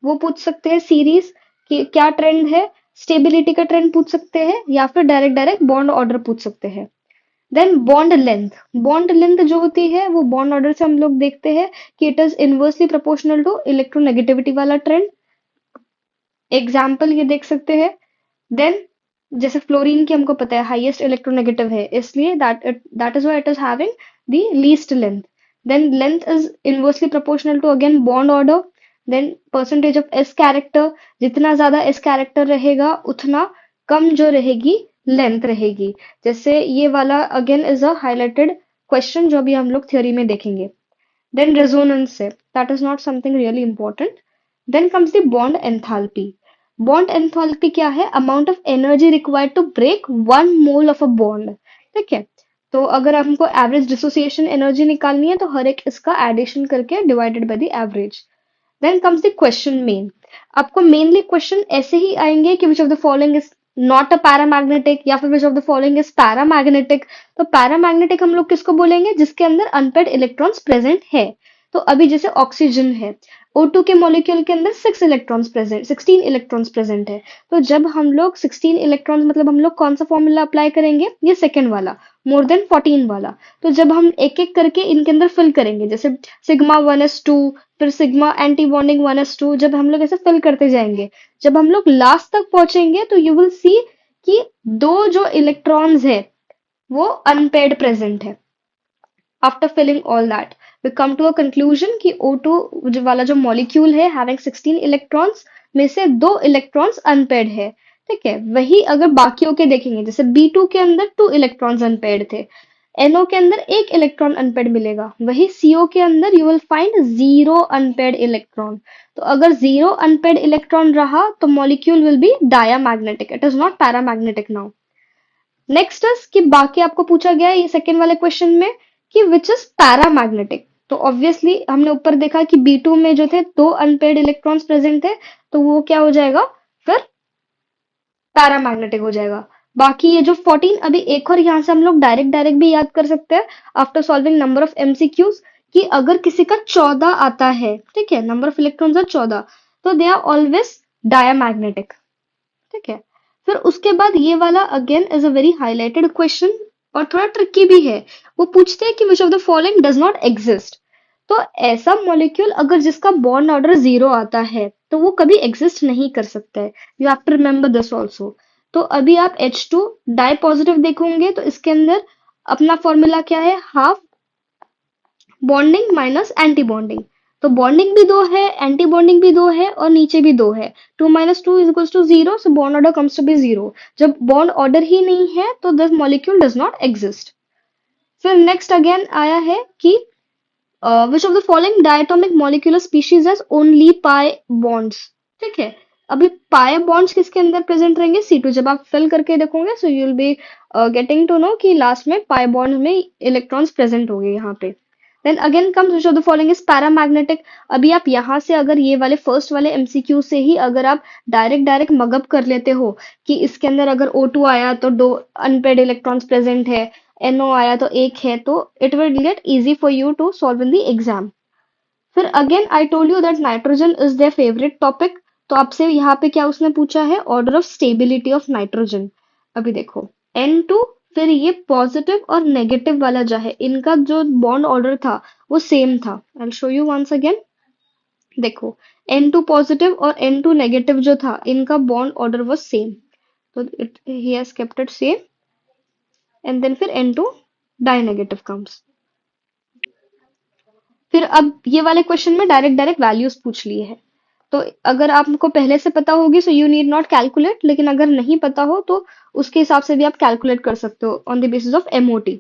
वो पूछ सकते हैं सीरीज कि क्या ट्रेंड है, स्टेबिलिटी का ट्रेंड पूछ सकते हैं, या फिर डायरेक्ट बॉन्ड ऑर्डर पूछ सकते हैं। Then bond length, bond length जो होती है वो बॉन्ड ऑर्डर से हम लोग देखते हैं कि it is inversely proportional to electronegativity वाला ट्रेंड। एग्जाम्पल ये देख सकते हैं। देन जैसे फ्लोरीन की हमको पता है हाईएस्ट इलेक्ट्रोनेगेटिव है, इसलिए that is why it is having the least length. Then length is inversely proportional to again bond order. Then percentage of s character, जितना ज्यादा एस कैरेक्टर रहेगा उतना कम जो रहेगी लेंथ रहेगी। जैसे ये वाला again is a highlighted question जो भी हम लोग थ्योरी में देखेंगे। देन रेजोनेंस है, that is not something really important. Then comes the bond enthalpy. Bond enthalpy क्या है? Amount of energy required to break one mole of a bond. ठीक है, तो अगर हमको एवरेज डिसोसिएशन एनर्जी निकालनी है तो हर एक इसका एडिशन करके divided by the average. Then comes the question main. आपको मेनली क्वेश्चन ऐसे ही आएंगे कि which of the following is not a paramagnetic, या फिर which of the following is paramagnetic. तो पैरामैग्नेटिक हम लोग किसको बोलेंगे? जिसके अंदर अनपेड इलेक्ट्रॉन्स प्रेजेंट है। तो अभी जैसे ऑक्सीजन है, O2 के मॉलिक्यूल के अंदर 16 इलेक्ट्रॉन्स प्रेजेंट है। तो जब हम लोग 16 इलेक्ट्रॉन्स मतलब हम लोग कौन सा फॉर्मूला अप्लाई करेंगे? ये सेकेंड वाला, मोर देन 14 वाला। तो जब हम एक एक करके इनके अंदर फिल करेंगे, जैसे सिग्मा 1s2, फिर सिग्मा एंटी बॉन्डिंग 1s2, जब हम लोग ऐसे फिल करते जाएंगे, जब हम लोग लास्ट तक पहुंचेंगे तो यू विल सी कि दो जो इलेक्ट्रॉन्स है वो अनपेड प्रेजेंट है। After filling all that, we come to a conclusion कि O2 वाला जो मॉलिक्यूल है having 16 इलेक्ट्रॉन्स में से दो इलेक्ट्रॉन्स अनपेड है। ठीक है, वही अगर बाकियों के देखेंगे, जैसे B2 के अंदर 2 इलेक्ट्रॉन्स अनपेड थे, NO के अंदर एक इलेक्ट्रॉन अनपेड मिलेगा, वही CO के अंदर you will find zero unpaired electron. तो अगर जीरो अनपेड इलेक्ट्रॉन रहा तो molecule will be diamagnetic, it is not paramagnetic now. Next is कि बाकी आपको पूछा गया है ये सेकेंड वाले क्वेश्चन में कि विच इज पैरामैग्नेटिक। तो ऑब्वियसली हमने ऊपर देखा कि B2 में जो थे दो अनपेड इलेक्ट्रॉन्स प्रेजेंट थे, तो वो क्या हो जाएगा? फिर पैरामैग्नेटिक हो जाएगा। बाकी ये जो 14, अभी एक और यहाँ से हम लोग डायरेक्ट डायरेक्ट भी याद कर सकते हैं after solving number of MCQs, कि अगर किसी का 14 आता है, ठीक है, नंबर ऑफ इलेक्ट्रॉन्स आर 14, तो दे आर ऑलवेज डायामैग्नेटिक। ठीक है, फिर उसके बाद ये वाला again is a very highlighted question और थोड़ा ट्रिकी भी है। वो पूछते हैं कि which of the following does not exist. तो ऐसा मॉलिक्यूल अगर जिसका बॉन्ड ऑर्डर 0 आता है तो वो कभी एग्जिस्ट नहीं कर सकता है। You have to remember this also. तो अभी आप H2 डाई पॉजिटिव देखोगे तो इसके अंदर अपना फॉर्मूला क्या है? Half bonding minus anti bonding. तो बॉन्डिंग भी दो है, एंटी बॉन्डिंग भी दो है और नीचे भी दो है। 2 minus 2 is equals to 0, so bond order comes to be 0. जब बॉन्ड ऑर्डर ही नहीं है तो this molecule does not exist. फिर नेक्स्ट अगेन आया है कि which of the following diatomic molecular species has only pi bonds. ठीक है, अभी पाई बॉन्ड्स किसके अंदर प्रेजेंट रहेंगे? C2। जब आप फिल करके देखोगे so you will be getting to know कि लास्ट में पाई बॉन्ड में इलेक्ट्रॉन्स प्रेजेंट होंगे यहाँ पे। Then again comes which of the following is paramagnetic. अभी आप यहाँ से अगर ये वाले फर्स्ट वाले MCQ से ही अगर आप डायरेक्ट डायरेक्ट मगअप कर लेते हो कि इसके अंदर अगर O2 आया तो दो अनपेड इलेक्ट्रॉन्स प्रेजेंट है, NO आया तो एक है, तो it will get easy for you to solve in the exam. फिर again I told you that nitrogen is their favourite topic. तो आपसे यहाँ पे क्या उसने पूछा है? Order of stability of nitrogen. अभी देखो N2, फिर ये पॉजिटिव और नेगेटिव वाला जो है इनका जो बॉन्ड ऑर्डर था वो सेम था। I will show you once again. देखो N2 पॉजिटिव और N2 नेगेटिव जो था इनका बॉन्ड ऑर्डर वाज सेम, तो it he has kept it same. And then फिर N2 डाई नेगेटिव कम्स। फिर अब ये वाले क्वेश्चन में डायरेक्ट डायरेक्ट वैल्यूज पूछ लिए हैं। तो अगर आपको पहले से पता होगी सो यू नीड नॉट कैलकुलेट, लेकिन अगर नहीं पता हो तो उसके हिसाब से भी आप कैलकुलेट कर सकते हो on the basis of MOT।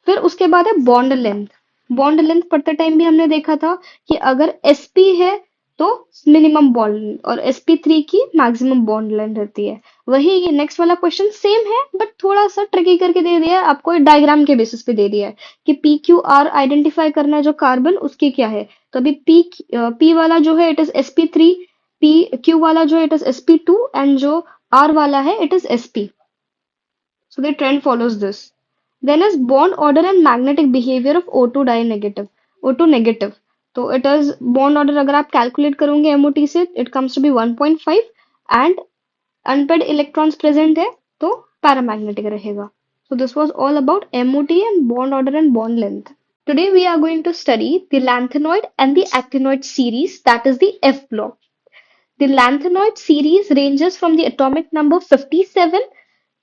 फिर उसके बाद है बॉन्ड लेंथ। बॉन्ड लेंथ पढ़ते टाइम भी हमने देखा था कि अगर sp है तो मिनिमम बॉन्ड और sp3 की मैक्सिमम बॉन्ड लेंथ रहती है। वही ये नेक्स्ट वाला क्वेश्चन सेम है बट थोड़ा सा ट्रिकी करके दे दिया है आपको, डायग्राम के बेसिस पे दे दिया है कि PQR आइडेंटिफाई करना है जो कार्बन उसकी क्या है। तो अभी P वाला जो है इट इज sp3, Q वाला जो है इट इज sp2 एंड जो R वाला है it is sp। So the trend follows this. Then is bond order and magnetic behavior of O2 die negative, O2 negative. तो it is bond order अगर आप calculate करोगे MOT से it comes to be 1.5 and unpaired electrons present है तो paramagnetic रहेगा. So this was all about MOT and bond order and bond length. Today we are going to study the lanthanoid and the actinoid series, that is the F block. The lanthanoid series ranges from the atomic number 57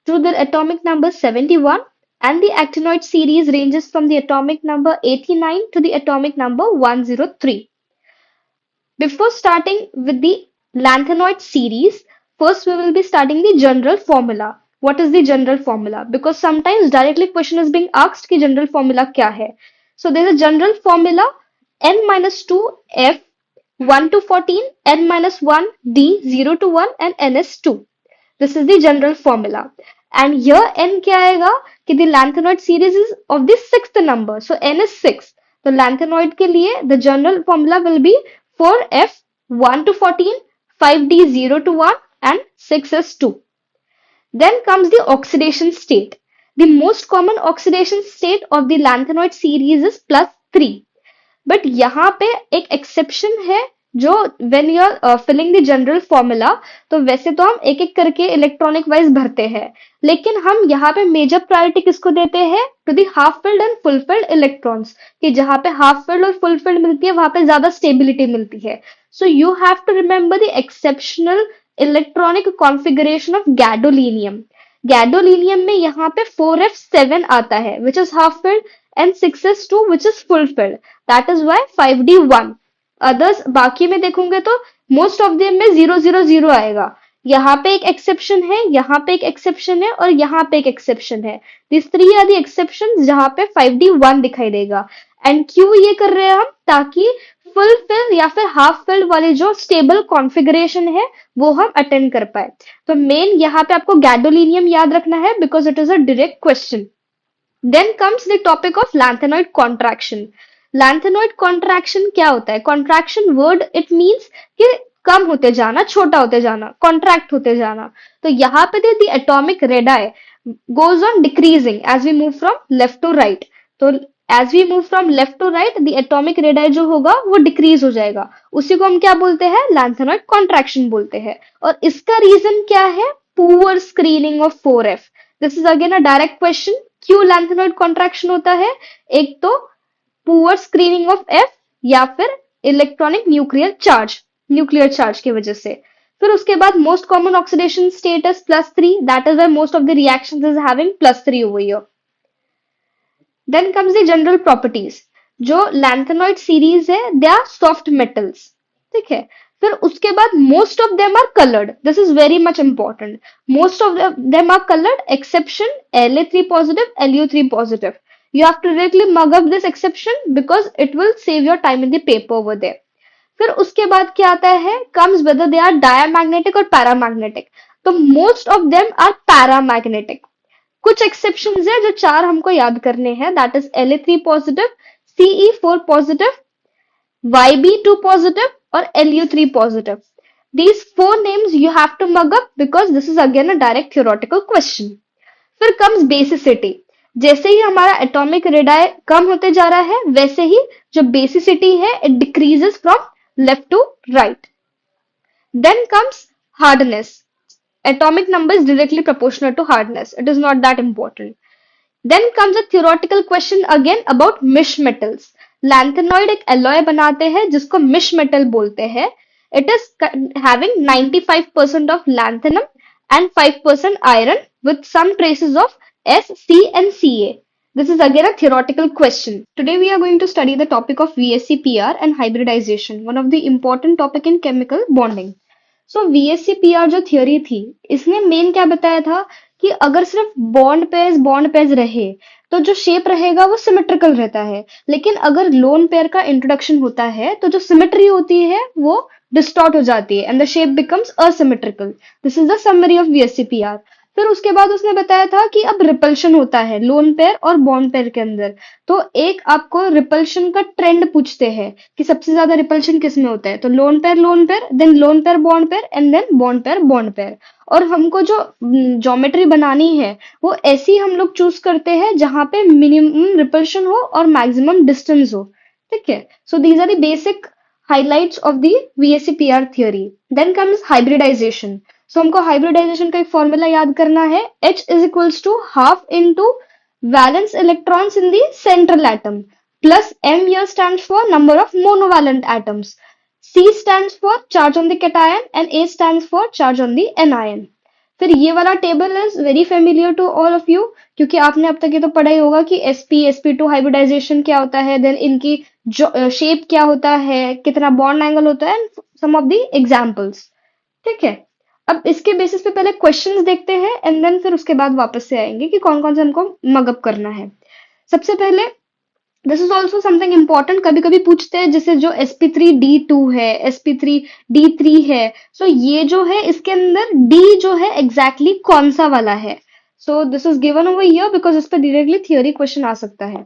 to the atomic number 71, and the actinoid series ranges from the atomic number 89 to the atomic number 103. Before starting with the lanthanoid series, first we will be studying the general formula. What is the general formula? Because sometimes directly question is being asked कि general formula क्या है. So there is a general formula n minus 2 f 1 to 14, n minus 1 d 0 to 1 and n is 2. This is the general formula. And here n क्या आएगा कि the lanthanoid series is of the sixth number. So n is 6. तो lanthanoid के लिए the general formula will be 4f 1 to 14, 5d 0 to 1 and 6 is 2. Then comes the oxidation state. The most common oxidation state of the lanthanoid series is +3. But यहाँ पे एक एक्सेप्शन है जो when you are filling the general formula तो वैसे तो हम एक एक करके इलेक्ट्रॉनिक वाइज भरते हैं लेकिन हम यहाँ पे मेजर प्रायोरिटी किसको देते हैं to the half filled and full filled electrons कि जहाँ पे हाफ फिल्ड और फुल फिल्ड मिलती है वहां पे ज्यादा स्टेबिलिटी मिलती है so you have to remember the exceptional electronic configuration of gadolinium gadolinium में यहाँ पे 4f7 आता है which is half filled and 6s2 which is fulfilled. That is why 5d1. Others बाकी में देखोगे तो most of them में 000 आएगा. यहाँ पे एक exception है, यहाँ पे एक exception है और यहाँ पे एक exception है. These three are the exceptions जहाँ पे 5d1 दिखाई देगा. And क्यों ये कर रहे हैं हम ताकि फुल फिल या फिर हाफ फिल वाले जो स्टेबल कॉन्फ़िगरेशन है वो हम अटेंड कर पाए. तो मेन यहाँ पे आपको गैडोलीनियम याद रखना है because it is a direct question. Then comes the topic of lanthanoid contraction. Lanthanoid contraction क्या होता है? Contraction word it means कि कम होते जाना, छोटा होते जाना, contract होते जाना. तो यहाँ पे the atomic radii goes on decreasing as we move from left to right. तो as we move from left to right, the atomic radii जो होगा वो decrease हो जाएगा. उसी को हम क्या बोलते हैं? Lanthanoid contraction बोलते हैं. और इसका reason क्या है? Poor screening of 4f. This is again a direct question. क्यों लैंथेनॉइड कॉन्ट्रैक्शन होता है एक तो पुअर स्क्रीनिंग ऑफ एफ या फिर इलेक्ट्रॉनिक न्यूक्लियर चार्ज की वजह से फिर उसके बाद most common oxidation status +3 that is why most of the reactions is having +3 over here. Then comes the general properties. जो लैंथेनॉइड सीरीज है दे आर सॉफ्ट मेटल्स. ठीक है फिर उसके बाद most of them are coloured. This is very much important. Most of them are coloured exception La3 positive Lu3 positive. You have to directly mug up this exception because it will save your time in the paper over there. फिर उसके बाद क्या आता है comes whether they are diamagnetic और paramagnetic. तो most of them are paramagnetic. कुछ exceptions है जो चार हमको याद करने हैं that is La3 positive Ce4 positive Yb2 positive और Lu3 positive. These four names you have to mug up because this is again a direct theoretical question. फिर comes basicity. जैसे ही हमारा atomic radii कम होते जा रहा है वैसे ही जो basicity है it decreases from left to right. Then comes hardness. Atomic number is directly proportional to hardness. It is not that important. Then comes a theoretical question again about mish metals. Lanthanoid एक एलॉय बनाते हैं जिसको मिश मेटल बोलते हैं. It is having 95% of lanthanum and 5% iron with some traces of S, C and Ca. This is again a theoretical question. Today we are going to study the topic of VSEPR and hybridization, one of the important topic in chemical bonding. So VSEPR जो थियोरी थी इसने मेन क्या बताया था कि अगर सिर्फ बॉन्ड पेयर्स रहे तो जो शेप रहेगा वो सिमेट्रिकल रहता है लेकिन अगर लोन पेयर का इंट्रोडक्शन होता है तो जो सिमेट्री होती है वो डिस्टॉर्ट हो जाती है and the shape becomes asymmetrical. This is the summary of VSEPR. फिर उसके बाद उसने बताया था कि अब रिपल्शन होता है लोन पेयर और बॉन्ड पेयर के अंदर. तो एक आपको रिपल्शन का ट्रेंड पूछते हैं कि सबसे ज्यादा रिपल्शन किस में होता है तो lone pair then lone pair and then bond pair. और हमको जो ज्योमेट्री बनानी है वो ऐसी हम लोग चूज करते हैं जहां पे मिनिमम रिपल्शन हो और मैक्सिमम डिस्टेंस हो. ठीक है so these are the basic highlights of the VSEPR theory. Then comes hybridization. So हमको hybridization का एक फॉर्मूला याद करना है H is equals to half into valence electrons in the central atom plus M here stands for number of monovalent atoms. C stands for charge on the cation and A stands for charge on the anion. फिर ये वाला table is very familiar to all of you, क्योंकि आपने अब तक ये तो पढ़ा ही होगा कि sp हाइब्रिडाइजेशन क्या होता है, देन इनकी शेप क्या होता है, कितना बॉन्ड एंगल होता है, and some of the examples. ठीक है, अब इसके बेसिस पे पहले क्वेश्चंस देखते हैं एंड देन फिर उसके बाद वापस से आएंगे कि कौन कौन से हमको मगअप करना है। सबसे पहले, this is also something important, कभी कभी पूछते हैं जैसे जो sp3d2 है, sp3d3 है, सो ये जो है इसके अंदर d जो है एग्जैक्टली कौन सा वाला है। So this is given over here because इस पर डायरेक्टली थियोरी क्वेश्चन आ सकता है।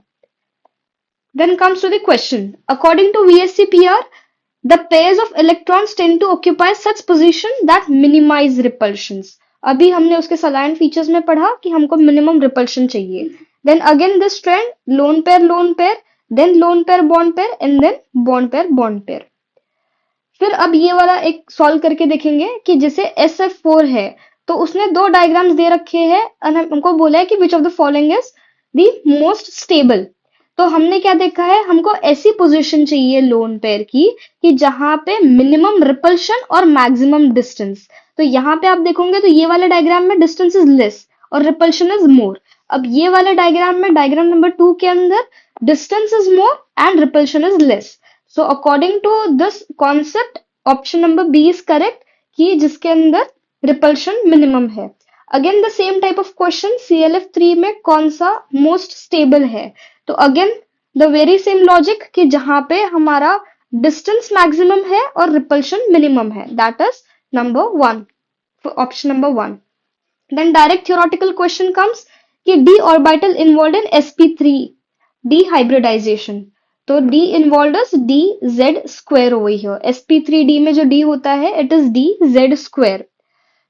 Then comes to the question. According to VSCPR, the pairs of electrons tend to occupy such position that minimize repulsions. अभी हमने उसके saline features में पढ़ा कि हमको minimum repulsion चाहिए. Then again this trend, lone pair, then lone pair, bond pair, and then bond pair. फिर अब ये वाला एक सॉल्व करके देखेंगे कि जैसे SF4 है, तो उसने दो डायग्राम्स दे रखे हैं और हमको बोला है कि which of the following is the most stable. तो हमने क्या देखा है, हमको ऐसी पोजीशन चाहिए लोन पेयर की कि जहां पे मिनिमम रिपल्शन और मैक्सिमम डिस्टेंस। तो यहाँ पे आप देखोगे तो ये वाले डायग्राम में डिस्टेंस इज लेस और रिपल्शन इज मोर। अब ये वाले डायग्राम में, डायग्राम नंबर 2 के अंदर distance is more and repulsion is less. So according to this concept option number B is correct, कि जिसके अंदर रिपल्शन मिनिमम है। Again the same type of question, ClF3 में कौन सा मोस्ट स्टेबल है। तो again the very same logic कि जहां पे हमारा डिस्टेंस मैक्सिमम है और रिपल्शन मिनिमम है, that is number 1, option number 1। Then direct theoretical question comes कि d orbital involve in sp3 d hybridisation. तो d involve is dz square over here. sp3d में जो d होता है इट इज dz स्क्वायर।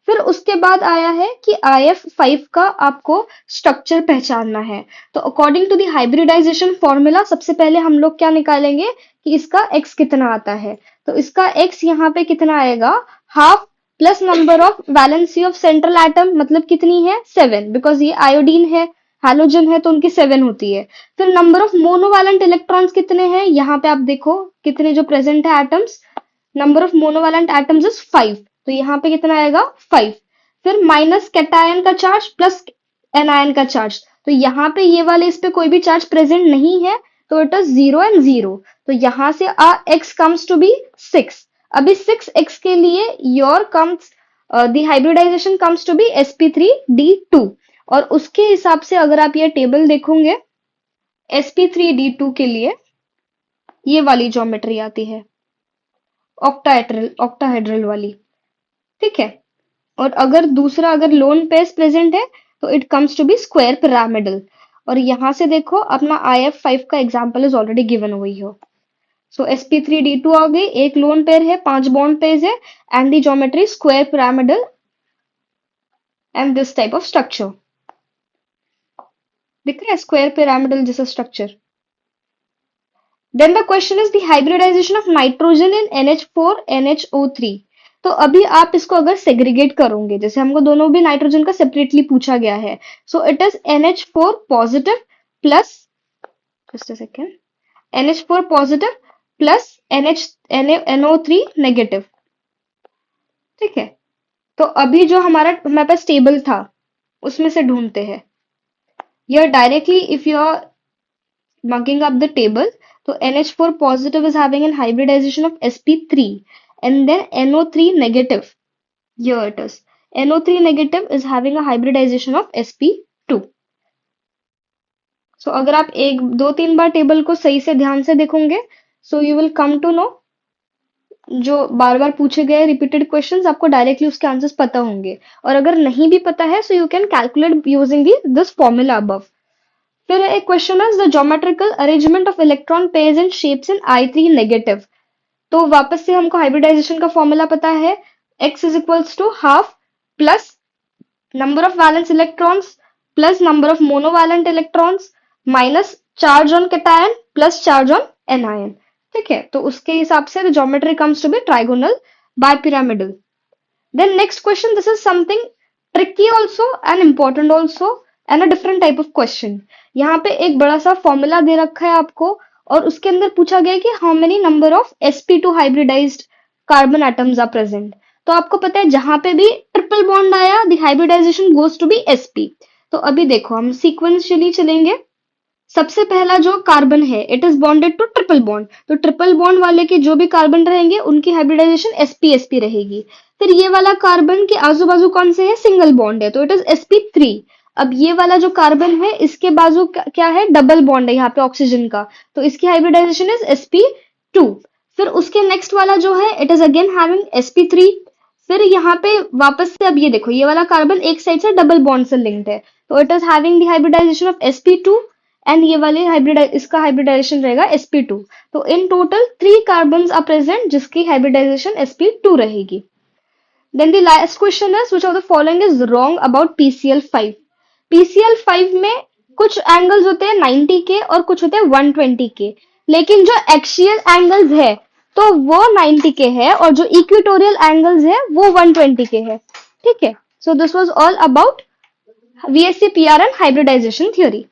फिर उसके बाद आया है कि IF5 का आपको स्ट्रक्चर पहचानना है। तो according to the hybridisation formula सबसे पहले हम लोग क्या निकालेंगे कि इसका x कितना आता है। तो इसका x यहाँ पे कितना आएगा, half plus number of valency of central atom, मतलब कितनी है 7, बिकॉज ये आयोडीन है, हैलोजन है तो उनकी 7 होती है। फिर नंबर ऑफ मोनोवैलेंट इलेक्ट्रॉन्स कितने हैं, यहाँ पे आप देखो कितने जो प्रेजेंट है atoms, number of monovalent atoms is 5, तो यहाँ पे कितना आएगा 5। फिर माइनस कैटायन का चार्ज प्लस एनायन का चार्ज, तो यहाँ पे ये वाले इस पे कोई भी चार्ज प्रेजेंट नहीं है, तो इट इज 0 and 0। तो यहाँ से x कम्स टू बी 6। अभी 6x के लिए your comes the hybridisation comes to be sp3d2, और उसके हिसाब से अगर आप ये टेबल देखोगे sp3d2 के लिए ये वाली ज्योमेट्री आती है, ऑक्टाहेड्रल वाली। ठीक है, और अगर दूसरा अगर लोन पेयर्स प्रेजेंट है तो it comes to be square pyramidal. और यहां से देखो अपना IF5 का एग्जांपल इज ऑलरेडी गिवन हुई हो। सो sp3d2 आ गई, एक लोन पेयर है, 5 बॉन्ड पेयर्स है, and the geometry square pyramidal and this type of structure. दिख रहा है स्क्वायर पिरामिडल जैसा structure. Then the question is the hybridisation of nitrogen in NH4 NHO3। तो अभी आप इसको अगर सेग्रीगेट करोगे, जैसे हमको दोनों भी नाइट्रोजन का सेपरेटली पूछा गया है, so it is NH4 positive plus, just a second, NH4 positive plus NO3 negative. ठीक है, तो अभी जो हमारे पास टेबल था उसमें से ढूंढते हैं। Here directly if you are marking up the table, so NH4 positive is having a hybridization of sp3 and then NO3 negative, here it is, NO3 negative is having a hybridization of sp2। so अगर आप एक दो तीन बार टेबल को सही से ध्यान से देखोगे, so you will come to know, जो बार बार पूछे गए रिपीटेड क्वेश्चंस आपको डायरेक्टली उसके आंसर्स पता होंगे, और अगर नहीं भी पता है so you can calculate using this formula above. फिर एक क्वेश्चन है the geometrical arrangement of electron pairs and shapes in I3 negative. तो वापस से हमको हाइब्रिडाइजेशन का फॉर्मूला पता है, x is equals to half plus number of valence electrons plus number of monovalent electrons minus charge on cation plus charge on anion. ठीक है, तो उसके हिसाब से the geometry comes to be trigonal bipyramidal. Then next question, this is something tricky also and important also and a different type of question. यहाँ पे एक बड़ा सा फॉर्मूला दे रखा है आपको, और उसके अंदर पूछा गया कि how many number of sp2 hybridised carbon atoms are present. तो आपको पता है जहां पे भी ट्रिपल बॉन्ड आया the hybridisation goes to be sp। तो अभी देखो हम सीक्वेंशियली चलेंगे। सबसे पहला जो कार्बन है it is bonded to triple bond, तो ट्रिपल बॉन्ड वाले के जो भी कार्बन रहेंगे उनकी हाइब्रिडाइजेशन sp रहेगी। फिर ये वाला कार्बन के आजू बाजू कौन से है, सिंगल बॉन्ड है, तो इट इज sp3। अब ये वाला जो कार्बन है इसके बाजू क्या है, डबल बॉन्ड है यहाँ पे ऑक्सीजन का, तो इसकी हाइब्रिडाइजेशन इज sp2। फिर उसके नेक्स्ट वाला जो है it is again having sp3। फिर यहाँ पे वापस से अब ये देखो ये वाला कार्बन एक साइड से डबल बॉन्ड से लिंक्ड है, तो it is having the hybridisation of sp2 and ये वाले इसका हाइब्रिडाइजेशन रहेगा sp2। तो in total 3 carbons are present जिसकी हाइब्रिडाइजेशन sp2 रहेगी। Then the last question is which of the following is wrong about PCl5। PCl5 में कुछ एंगल्स होते हैं 90 के और कुछ होते हैं 120 के, लेकिन जो एक्सियल एंगल्स है तो वो 90 के है और जो इक्वेटोरियल एंगल्स है वो 120 के है। ठीक है, so this was all about VSEPR and hybridization theory.